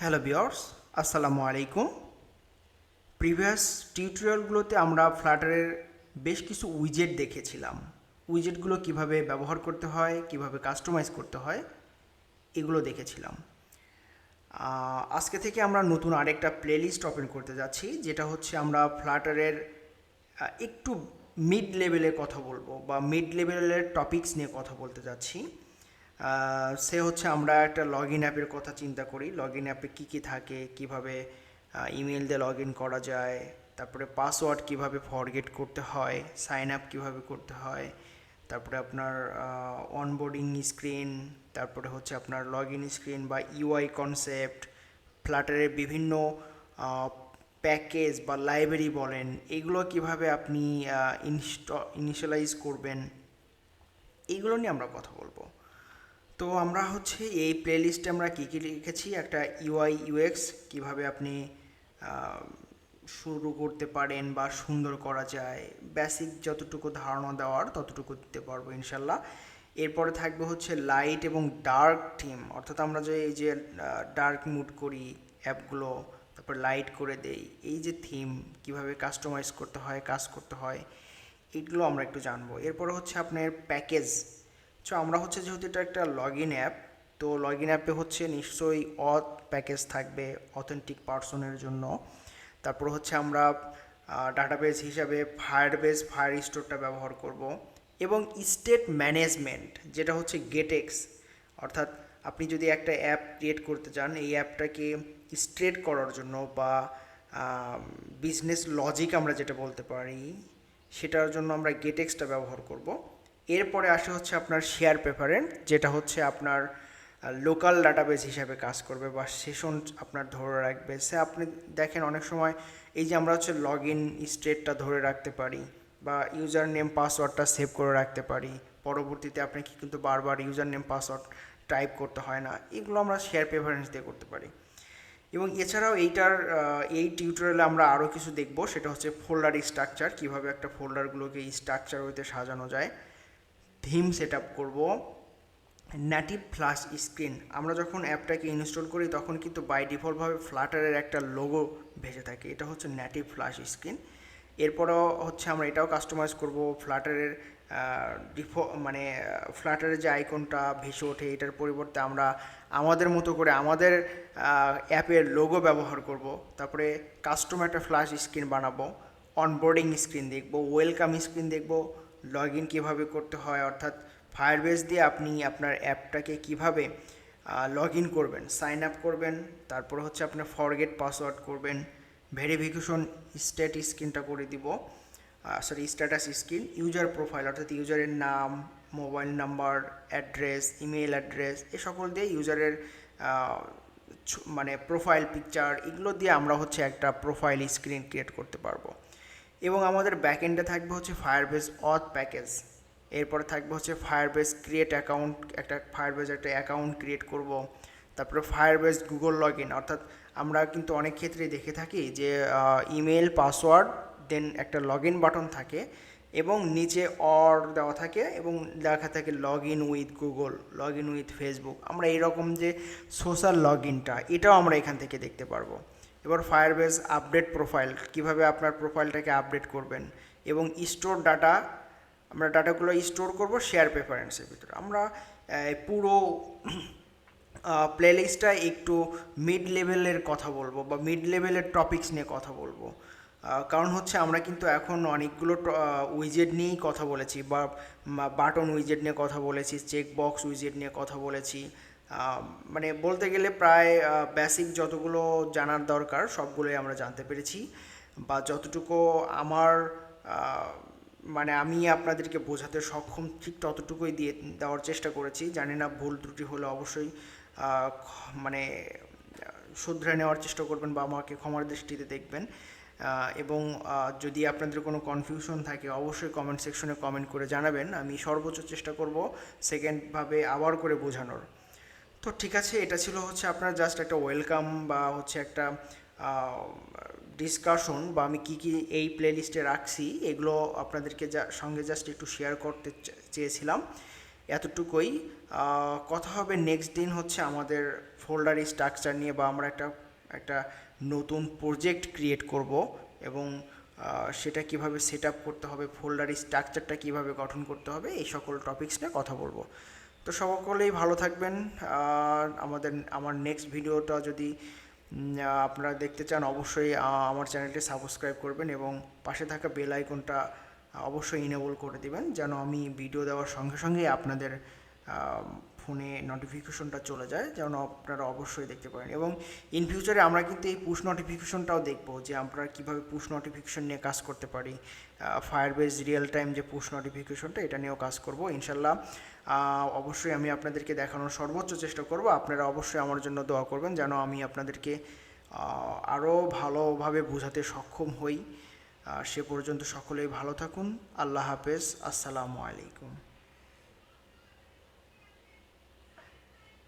Hello viewers, আসসালামু আলাইকুম। Previous টিউটোরিয়ালগুলোতে আমরা ফ্লাটারের বেশ কিছু উইজেট দেখেছিলাম। উইজেটগুলো কিভাবে ব্যবহার করতে হয়, কিভাবে কাস্টমাইজ করতে হয়, এগুলো দেখেছিলাম। আজকে থেকে আমরা নতুন আরেকটা প্লেলিস্ট ওপেন করতে যাচ্ছি, যেটা হচ্ছে আমরা ফ্লাটারের একটু মিড লেভেলের কথা বলবো বা মিড লেভেলের টপিকস নিয়ে কথা বলতে যাচ্ছি। সে হচ্ছে আমরা একটা লগ ইন অ্যাপের কথা চিন্তা করি। লগ ইন অ্যাপে কী কী থাকে, কিভাবে ইমেল দিয়ে লগ ইন করা যায়, তারপরে পাসওয়ার্ড কিভাবে ফরগেট করতে হয়, সাইন আপ কীভাবে করতে হয়, তারপরে আপনার অনবোর্ডিং স্ক্রিন, তারপরে হচ্ছে আপনার লগ ইন স্ক্রিন বা ইউআই কনসেপ্ট, ফ্লাটারের বিভিন্ন প্যাকেজ বা লাইব্রেরি বলেন, এগুলো কিভাবে আপনি ইনিশিয়ালাইজ করবেন, এইগুলো নিয়ে আমরা কথা বলবো। তো আমরা হচ্ছে এই প্লেলিস্টে আমরা কী কী লিখেছি, একটা ইউআই ইউএক্স কীভাবে আপনি শুরু করতে পারেন বা সুন্দর করা যায়, বেসিক যতটুকু ধারণা দেওয়ার ততটুকু দিতে পারবো ইনশাল্লাহ। এরপরে থাকবে হচ্ছে লাইট এবং ডার্ক থিম, অর্থাৎ আমরা যে এই যে ডার্ক মুড করি অ্যাপগুলো, তারপর লাইট করে দেই, এই যে থিম কিভাবে কাস্টমাইজ করতে হয়, কাজ করতে হয়, এগুলো আমরা একটু জানবো। এরপরে হচ্ছে আপনার প্যাকেজ। সো আমরা হচ্ছে যেহেতু এটা একটা লগ ইন অ্যাপ, তো লগ ইন অ্যাপে হচ্ছে নিশ্চয়ই অথ প্যাকেজ থাকবে অথেন্টিক পার্সনের জন্য। তারপর হচ্ছে আমরা ডাটাবেস হিসাবে ফায়ারবেস ফায়ারস্টোরটা ব্যবহার করব, এবং স্টেট ম্যানেজমেন্ট যেটা হচ্ছে গেটেক্স, অর্থাৎ আপনি যদি একটা অ্যাপ ক্রিয়েট করতে চান, এই অ্যাপটাকে স্ট্রেট করার জন্য বা বিজনেস লজিক আমরা যেটা বলতে পারি, সেটার জন্য আমরা গেটেক্সটা ব্যবহার করব। এরপরে আসে হচ্ছে আপনার শেয়ার প্রেফারেন্স, যেটা হচ্ছে আপনার লোকাল ডাটাবেস হিসাবে কাজ করবে বা সেশন আপনার ধরে রাখবে। সে আপনি দেখেন অনেক সময় এই যে আমরা হচ্ছে লগ ইন স্টেটটা ধরে রাখতে পারি বা ইউজার নেম পাসওয়ার্ডটা সেভ করে রাখতে পারি, পরবর্তীতে আপনাকে কিন্তু বারবার ইউজার নেম পাসওয়ার্ড টাইপ করতে হয় না, এগুলো আমরা শেয়ার প্রেফারেন্স দিয়ে করতে পারি। এবং এছাড়াও এই টিউটোরিয়ালে আমরা আরও কিছু দেখব, সেটা হচ্ছে ফোল্ডার স্ট্রাকচার, কীভাবে একটা ফোল্ডারগুলোকে স্ট্রাকচার হইতে সাজানো যায়। থিম সেট আপ করবো। নেটিভ ফ্ল্যাশ স্ক্রিন, আমরা যখন অ্যাপটাকে ইনস্টল করি তখন কিন্তু বাই ডিফল্টভাবে ফ্লাটারের একটা লোগো ভেসে থাকে, এটা হচ্ছে নেটিভ ফ্ল্যাশ স্ক্রিন। এরপরও হচ্ছে আমরা এটাও কাস্টমাইজ করব, ফ্লাটারের মানে ফ্লাটারের যে আইকনটা ভেসে ওঠে, এটার পরিবর্তে আমরা আমাদের মতো করে আমাদের অ্যাপের লোগো ব্যবহার করব। তারপরে কাস্টম একটা ফ্ল্যাশ স্ক্রিন বানাবো, অনবোর্ডিং স্ক্রিন দেখব, ওয়েলকাম স্ক্রিন দেখব, লগ ইন কীভাবে করতে হয়, অর্থাৎ ফায়ারবেস দিয়ে আপনি আপনার অ্যাপটাকে কীভাবে লগ ইন করবেন, সাইন আপ করবেন, তারপর হচ্ছে আপনার ফরগেট পাসওয়ার্ড করবেন, ভেরিফিকেশন স্ট্যাট স্ক্রিনটা করে দিব, স্ট্যাটাস স্ক্রিন, ইউজার প্রোফাইল অর্থাৎ ইউজারের নাম, mobile number, address, email address, এ সকল দিয়ে ইউজারের মানে প্রোফাইল পিকচার, এগুলো দিয়ে আমরা হচ্ছে একটা প্রোফাইল স্ক্রিন ক্রিয়েট করতে পারবো। এবং আমাদের ব্যাকএন্ডে থাকবে হচ্ছে ফায়ারবেস অথ প্যাকেজ। এরপরে থাকবে হচ্ছে ফায়ারবেস ক্রিয়েট অ্যাকাউন্ট, ফায়ারবেস একটা অ্যাকাউন্ট ক্রিয়েট করব। তারপরে ফায়ারবেস গুগল লগ ইন, অর্থাৎ আমরা কিন্তু অনেক ক্ষেত্রেই দেখে থাকি যে ইমেল পাসওয়ার্ড দেন একটা লগ ইন বাটন থাকে এবং নিচে অর দেওয়া থাকে এবং লেখা থাকে log in with Google, log in with Facebook. আমরা এইরকম যে সোশ্যাল লগ ইনটা, এটাও আমরা এখান থেকে দেখতে পারবো। এবার ফায়ারবেস আপডেট প্রোফাইল, কিভাবে আপনার প্রোফাইলটাকে আপডেট করবেন, এবং স্টোর ডাটা, আমরা ডাটাগুলো স্টোর করব শেয়ার প্রেফারেন্সের ভিতরে। আমরা পুরো প্লেলিস্টটা একটু মিড লেভেলের কথা বলবো বা মিড লেভেলের টপিকস নিয়ে কথা বলবো, কারণ হচ্ছে আমরা কিন্তু এখন অনেকগুলো উইজেট নিয়েই কথা বলেছি, বা বাটন উইজেট নিয়ে কথা বলেছি, চেক বক্স উইজেট নিয়ে কথা বলেছি, মানে বলতে গেলে প্রায় বেসিক যতগুলো জানার দরকার সবগুলোই আমরা জানতে পেরেছি, বা যতটুকু আমার মানে আমি আপনাদেরকে বোঝাতে সক্ষম ঠিক ততটুকুই দিয়ে দেওয়ার চেষ্টা করেছি। জানি না, ভুল ত্রুটি হলে অবশ্যই মানে শুধরে নেওয়ার চেষ্টা করবেন বা আমাকে ক্ষমার দৃষ্টিতে দেখবেন। এবং যদি আপনাদের কোনো কনফিউশন থাকে অবশ্যই কমেন্ট সেকশনে কমেন্ট করে জানাবেন, আমি সর্বোচ্চ চেষ্টা করব সেকেন্ডভাবে আবার করে বোঝানোর। তো ঠিক আছে, এটা ছিল হচ্ছে আপনার জাস্ট একটা ওয়েলকাম বা হচ্ছে একটা ডিসকাশন, বা আমি কী কী এই প্লেলিস্টে রাখছি এগুলো আপনাদেরকে সঙ্গে জাস্ট একটু শেয়ার করতে চেয়েছিলাম। এতটুকুই। কথা হবে নেক্সট দিন হচ্ছে আমাদের ফোল্ডার স্ট্রাকচার নিয়ে, বা আমরা একটা নতুন প্রজেক্ট ক্রিয়েট করব এবং সেটা কিভাবে সেট আপ করতে হবে, ফোল্ডার স্ট্রাকচারটা কিভাবে গঠন করতে হবে, এই সকল টপিকস নিয়ে কথা বলবো। তো সকলেই ভালো থাকবেন। আমার নেক্সট ভিডিওটা যদি আপনারা দেখতে চান, অবশ্যই আমার চ্যানেলটি সাবস্ক্রাইব করবেন এবং পাশে থাকা বেল আইকনটা অবশ্যই ইনেবল করে দিবেন, যেন আমি ভিডিও দেওয়ার সঙ্গে সঙ্গেই আপনাদের ফোনে নোটিফিকেশনটা চলে যায়, যেন আপনারা অবশ্যই দেখতে পারেন। এবং ইন ফিউচারে আমরা কিন্তু এই পুশ নোটিফিকেশনটাও দেখব, যে আমরা কীভাবে পুশ নোটিফিকেশন নিয়ে কাজ করতে পারি। ফায়ারবেস রিয়েল টাইম যে পুশ নোটিফিকেশনটা, এটা নিয়েও কাজ করব ইনশাল্লাহ। অবশ্যই আমি আপনাদেরকে দেখানোর সর্বোচ্চ চেষ্টা করব। আপনারা অবশ্যই আমার জন্য দোয়া করবেন, যেন আমি আপনাদেরকে আরও ভালোভাবে বোঝাতে সক্ষম হই। সে পর্যন্ত সকলেই ভালো থাকুন। আল্লাহ হাফেজ। আসসালামু আলাইকুম।